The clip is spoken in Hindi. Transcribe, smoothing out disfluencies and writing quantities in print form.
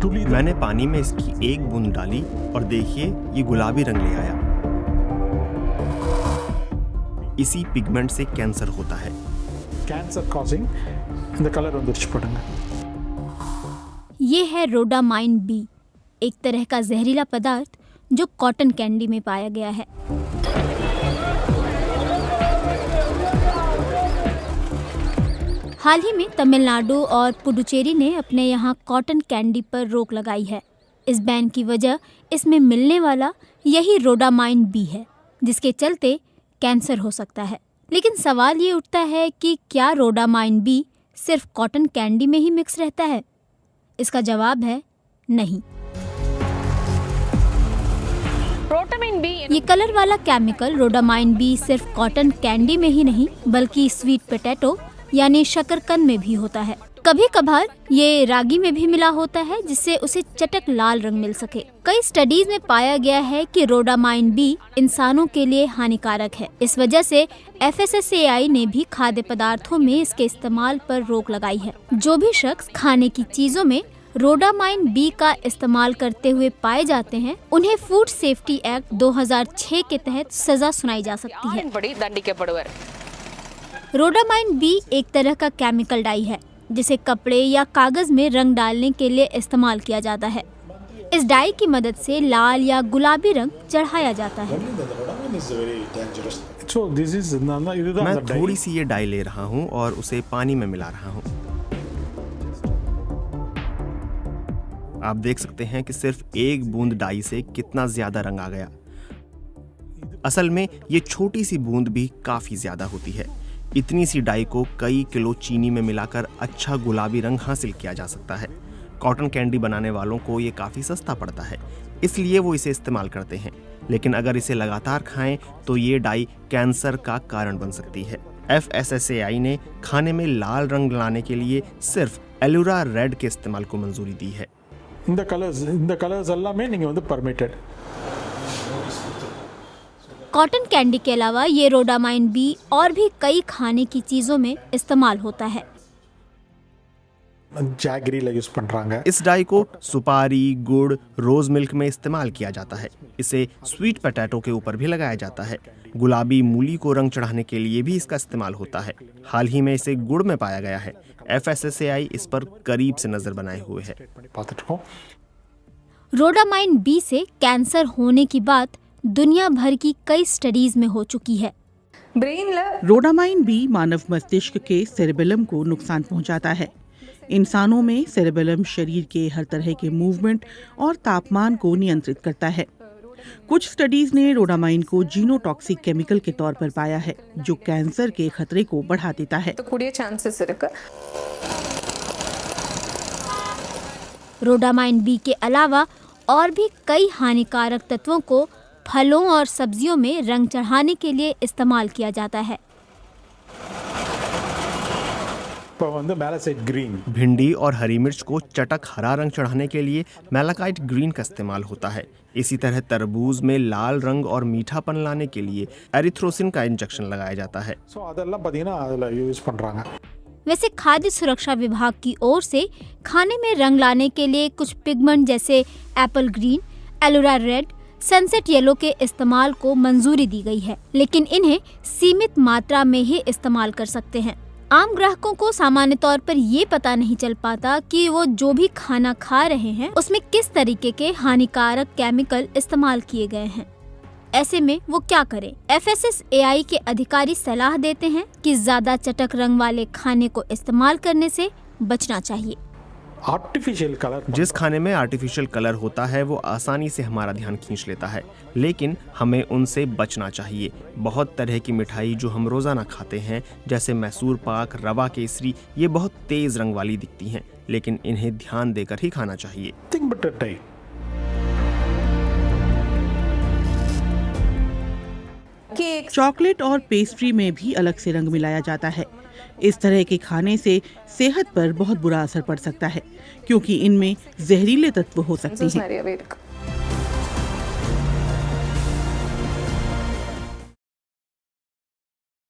मैंने पानी में इसकी एक बूंद डाली और देखिए ये गुलाबी रंग ले आया। इसी पिगमेंट से कैंसर होता है। कैंसर कॉजिंग இந்த கலர் வந்துருச்சு பாருங்க। ये है रोडामाइन बी, एक तरह का जहरीला पदार्थ जो कॉटन कैंडी में पाया गया है। हाल ही में तमिलनाडु और पुडुचेरी ने अपने यहाँ कॉटन कैंडी पर रोक लगाई है। इस बैन की वजह इसमें मिलने वाला यही रोडामाइन बी है, जिसके चलते कैंसर हो सकता है। लेकिन सवाल ये उठता है कि क्या रोडामाइन बी सिर्फ कॉटन कैंडी में ही मिक्स रहता है? इसका जवाब है नहीं। ये कलर वाला केमिकल रोडामाइन बी सिर्फ कॉटन कैंडी में ही नहीं बल्कि स्वीट पोटैटो यानी शकरकंद में भी होता है। कभी कभार ये रागी में भी मिला होता है, जिससे उसे चटक लाल रंग मिल सके। कई स्टडीज में पाया गया है कि रोडामाइन बी इंसानों के लिए हानिकारक है। इस वजह से FSSAI ने भी खाद्य पदार्थों में इसके इस्तेमाल पर रोक लगाई है। जो भी शख्स खाने की चीजों में रोडामाइन बी का इस्तेमाल करते हुए पाए जाते हैं, उन्हें फूड सेफ्टी एक्ट 2006 के तहत सजा सुनाई जा सकती है। रोडामाइन बी एक तरह का केमिकल डाई है जिसे कपड़े या कागज में रंग डालने के लिए इस्तेमाल किया जाता है। इस डाई की मदद से लाल या गुलाबी रंग चढ़ाया जाता है। मैं थोड़ी सी ये डाई ले रहा हूँ और उसे पानी में मिला रहा हूँ। आप देख सकते हैं कि सिर्फ एक बूंद डाई से कितना ज्यादा रंग आ गया। असल में ये छोटी सी बूंद भी काफी ज्यादा होती है। इतनी सी डाई को कई किलो चीनी में मिलाकर अच्छा गुलाबी रंग हासिल किया जा सकता है। कॉटन कैंडी बनाने वालों को ये काफ़ी सस्ता पड़ता है, इसलिए वो इसे इस्तेमाल करते हैं। लेकिन अगर इसे लगातार खाएं तो ये डाई कैंसर का कारण बन सकती है। FSSAI ने खाने में लाल रंग लाने के लिए सिर्फ एलुरा रेड के इस्तेमाल को मंजूरी दी है। இந்த கலர்ஸ் எல்லாமே நீங்க வந்து परमिटेड। कॉटन कैंडी के अलावा ये रोडामाइन बी और भी कई खाने की चीजों में इस्तेमाल होता है। जैगरीला यूज பண்றாங்க। इस डाई को सुपारी, गुड़, रोज मिल्क में इस्तेमाल किया जाता है। इसे स्वीट पोटैटो के ऊपर भी लगाया जाता है। गुलाबी मूली को रंग चढ़ाने के लिए भी इसका इस्तेमाल होता है। हाल ही में इसे गुड़ में पाया गया है। FSSAI इस पर करीब से नजर बनाए हुए है। रोडामाइन बी से कैंसर होने की बात दुनिया भर की कई स्टडीज में हो चुकी है। रोडामाइन बी मानव मस्तिष्क के सेरेबेलम को नुकसान पहुंचाता है। इंसानों में सेरेबेलम शरीर के हर तरह के मूवमेंट और तापमान को नियंत्रित करता है। कुछ स्टडीज ने रोडामाइन को जीनोटॉक्सिक केमिकल के तौर पर पाया है, जो कैंसर के खतरे को बढ़ा देता है। रोडामाइन बी के अलावा और भी कई हानिकारक तत्वों को फलों और सब्जियों में रंग चढ़ाने के लिए इस्तेमाल किया जाता है। भिंडी और हरी मिर्च को चटक हरा रंग चढ़ाने के लिए मैलाकाइट ग्रीन का इस्तेमाल होता है। इसी तरह तरबूज में लाल रंग और मीठापन लाने के लिए एरिथ्रोसिन का इंजेक्शन लगाया जाता है। वैसे खाद्य सुरक्षा विभाग की ओर से खाने में रंग लाने के लिए कुछ पिगमेंट जैसे Apple green, Ellora red, sunset yellow के इस्तेमाल को मंजूरी दी गई है, लेकिन इन्हें सीमित मात्रा में ही इस्तेमाल कर सकते हैं। आम ग्राहकों को सामान्य तौर पर ये पता नहीं चल पाता कि वो जो भी खाना खा रहे हैं उसमें किस तरीके के हानिकारक केमिकल इस्तेमाल किए गए हैं। ऐसे में वो क्या करें? FSSAI के अधिकारी सलाह देते हैं कि ज्यादा चटक रंग वाले खाने को इस्तेमाल करने से बचना चाहिए। आर्टिफिशियल कलर, जिस खाने में आर्टिफिशियल कलर होता है वो आसानी से हमारा ध्यान खींच लेता है, लेकिन हमें उनसे बचना चाहिए। बहुत तरह की मिठाई जो हम रोजाना खाते हैं जैसे मैसूर पाक, रवा केसरी, ये बहुत तेज रंग वाली दिखती हैं, लेकिन इन्हें ध्यान देकर ही खाना चाहिए। चॉकलेट और पेस्ट्री में भी अलग से रंग मिलाया जाता है। इस तरह के खाने से सेहत पर बहुत बुरा असर पड़ सकता है, क्योंकि इनमें जहरीले तत्व हो सकते हैं।